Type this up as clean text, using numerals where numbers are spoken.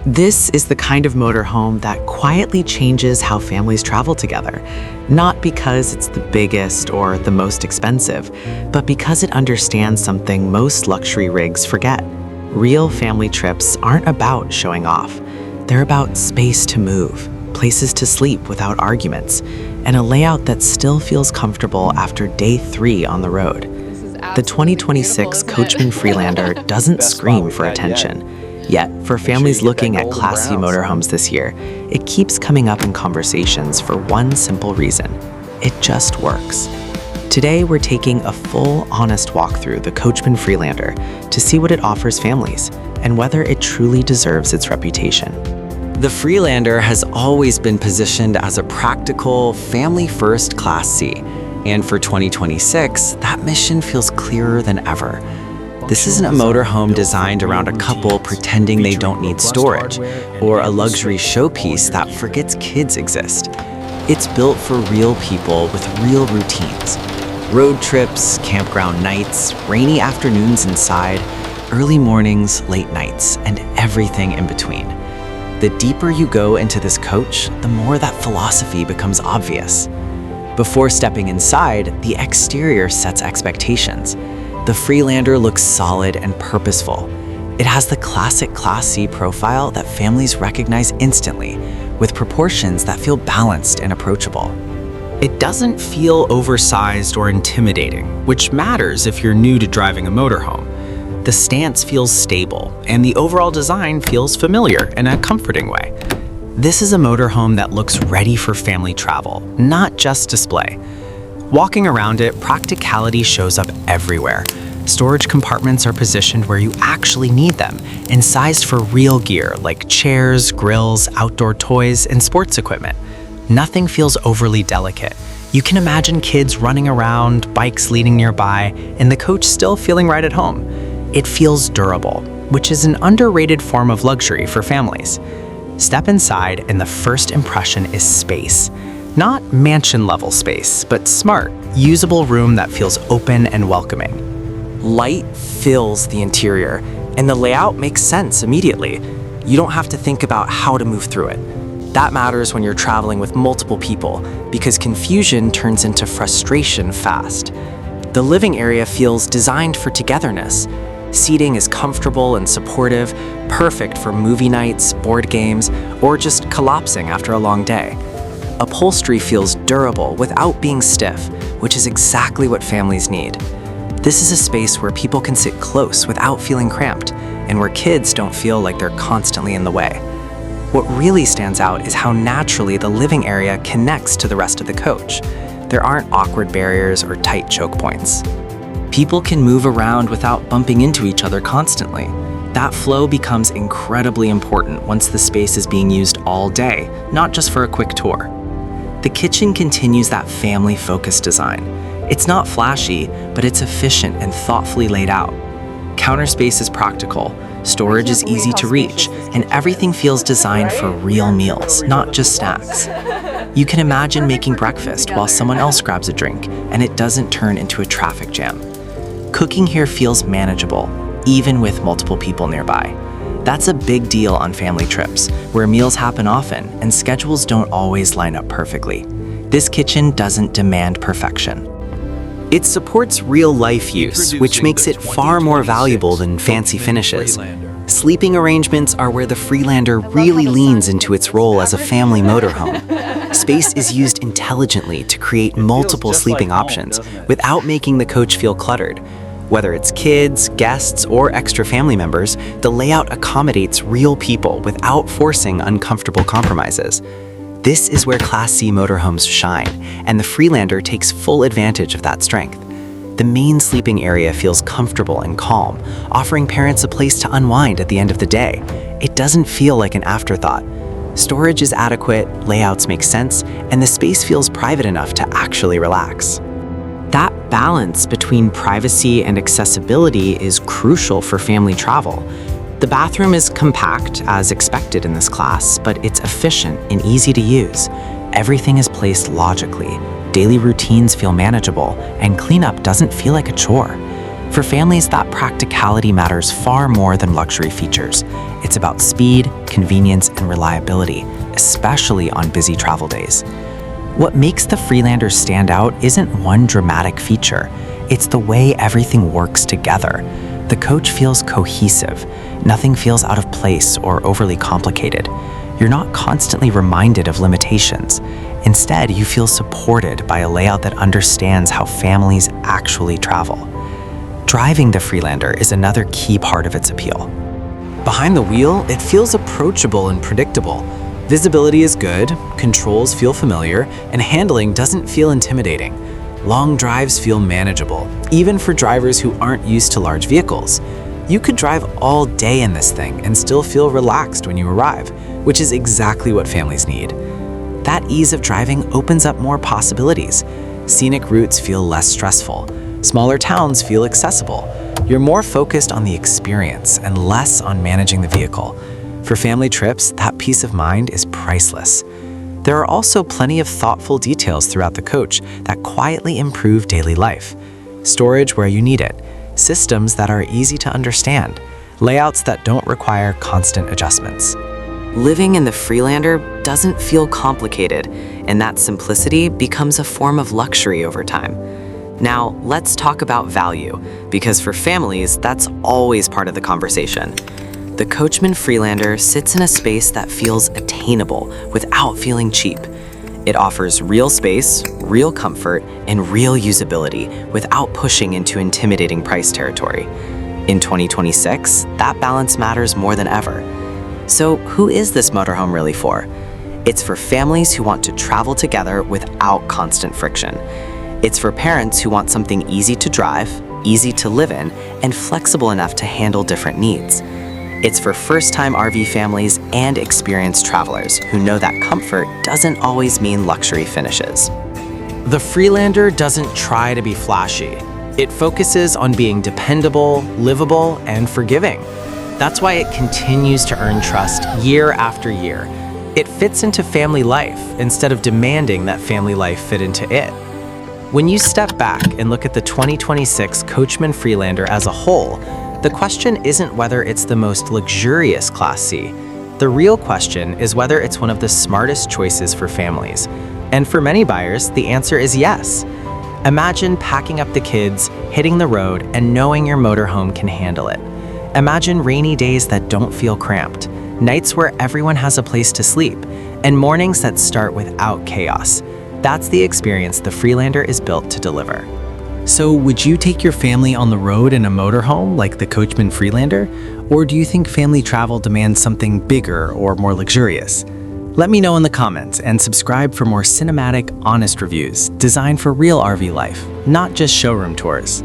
This is the kind of motorhome that quietly changes how families travel together, not because it's the biggest or the most expensive, but because it understands something most luxury rigs forget. Real family trips aren't about showing off. They're about space to move, places to sleep without arguments, and a layout that still feels comfortable after day 3 on the road. The 2026 Coachmen Freelander doesn't scream for attention. Yet, for families looking at classy motorhomes this year, it keeps coming up in conversations for one simple reason: it just works. Today, we're taking a full, honest walk through the Coachmen Freelander to see what it offers families and whether it truly deserves its reputation. The Freelander has always been positioned as a practical, family-first Class C, and for 2026, that mission feels clearer than ever. This isn't a motorhome designed around a couple pretending they don't need storage, or a luxury showpiece that forgets kids exist. It's built for real people with real routines. Road trips, campground nights, rainy afternoons inside, early mornings, late nights, and everything in between. The deeper you go into this coach, the more that philosophy becomes obvious. Before stepping inside, the exterior sets expectations. The Freelander looks solid and purposeful. It has the classic Class C profile that families recognize instantly, with proportions that feel balanced and approachable. It doesn't feel oversized or intimidating, which matters if you're new to driving a motorhome. The stance feels stable, and the overall design feels familiar in a comforting way. This is a motorhome that looks ready for family travel, not just display. Walking around it, practicality shows up everywhere. Storage compartments are positioned where you actually need them and sized for real gear like chairs, grills, outdoor toys, and sports equipment. Nothing feels overly delicate. You can imagine kids running around, bikes leaning nearby, and the coach still feeling right at home. It feels durable, which is an underrated form of luxury for families. Step inside, and the first impression is space. Not mansion-level space, but smart, usable room that feels open and welcoming. Light fills the interior, and the layout makes sense immediately. You don't have to think about how to move through it. That matters when you're traveling with multiple people, because confusion turns into frustration fast. The living area feels designed for togetherness. Seating is comfortable and supportive, perfect for movie nights, board games, or just collapsing after a long day. Upholstery feels durable without being stiff, which is exactly what families need. This is a space where people can sit close without feeling cramped, and where kids don't feel like they're constantly in the way. What really stands out is how naturally the living area connects to the rest of the coach. There aren't awkward barriers or tight choke points. People can move around without bumping into each other constantly. That flow becomes incredibly important once the space is being used all day, not just for a quick tour. The kitchen continues that family-focused design. It's not flashy, but it's efficient and thoughtfully laid out. Counter space is practical, storage is easy to reach, and everything feels designed for real meals, not just snacks. You can imagine making breakfast while someone else grabs a drink, and it doesn't turn into a traffic jam. Cooking here feels manageable, even with multiple people nearby. That's a big deal on family trips, where meals happen often and schedules don't always line up perfectly. This kitchen doesn't demand perfection. It supports real-life use, which makes it far more valuable than fancy finishes. Sleeping arrangements are where the Freelander really leans into its role as a family motorhome. Space is used intelligently to create multiple sleeping options without making the coach feel cluttered. Whether it's kids, guests, or extra family members, the layout accommodates real people without forcing uncomfortable compromises. This is where Class C motorhomes shine, and the Freelander takes full advantage of that strength. The main sleeping area feels comfortable and calm, offering parents a place to unwind at the end of the day. It doesn't feel like an afterthought. Storage is adequate, layouts make sense, and the space feels private enough to actually relax. That balance between privacy and accessibility is crucial for family travel. The bathroom is compact, as expected in this class, but it's efficient and easy to use. Everything is placed logically. Daily routines feel manageable, and cleanup doesn't feel like a chore. For families, that practicality matters far more than luxury features. It's about speed, convenience, and reliability, especially on busy travel days. What makes the Freelander stand out isn't one dramatic feature. It's the way everything works together. The coach feels cohesive. Nothing feels out of place or overly complicated. You're not constantly reminded of limitations. Instead, you feel supported by a layout that understands how families actually travel. Driving the Freelander is another key part of its appeal. Behind the wheel, it feels approachable and predictable. Visibility is good, controls feel familiar, and handling doesn't feel intimidating. Long drives feel manageable, even for drivers who aren't used to large vehicles. You could drive all day in this thing and still feel relaxed when you arrive, which is exactly what families need. That ease of driving opens up more possibilities. Scenic routes feel less stressful. Smaller towns feel accessible. You're more focused on the experience and less on managing the vehicle. For family trips, that peace of mind is priceless. There are also plenty of thoughtful details throughout the coach that quietly improve daily life. Storage where you need it, systems that are easy to understand, layouts that don't require constant adjustments. Living in the Freelander doesn't feel complicated, and that simplicity becomes a form of luxury over time. Now, let's talk about value, because for families, that's always part of the conversation. The Coachmen Freelander sits in a space that feels attainable without feeling cheap. It offers real space, real comfort, and real usability without pushing into intimidating price territory. In 2026, that balance matters more than ever. So, who is this motorhome really for? It's for families who want to travel together without constant friction. It's for parents who want something easy to drive, easy to live in, and flexible enough to handle different needs. It's for first-time RV families and experienced travelers who know that comfort doesn't always mean luxury finishes. The Freelander doesn't try to be flashy. It focuses on being dependable, livable, and forgiving. That's why it continues to earn trust year after year. It fits into family life instead of demanding that family life fit into it. When you step back and look at the 2026 Coachmen Freelander as a whole, the question isn't whether it's the most luxurious Class C. The real question is whether it's one of the smartest choices for families. And for many buyers, the answer is yes. Imagine packing up the kids, hitting the road, and knowing your motorhome can handle it. Imagine rainy days that don't feel cramped, nights where everyone has a place to sleep, and mornings that start without chaos. That's the experience the Freelander is built to deliver. So would you take your family on the road in a motorhome like the Coachmen Freelander? Or do you think family travel demands something bigger or more luxurious? Let me know in the comments and subscribe for more cinematic, honest reviews designed for real RV life, not just showroom tours.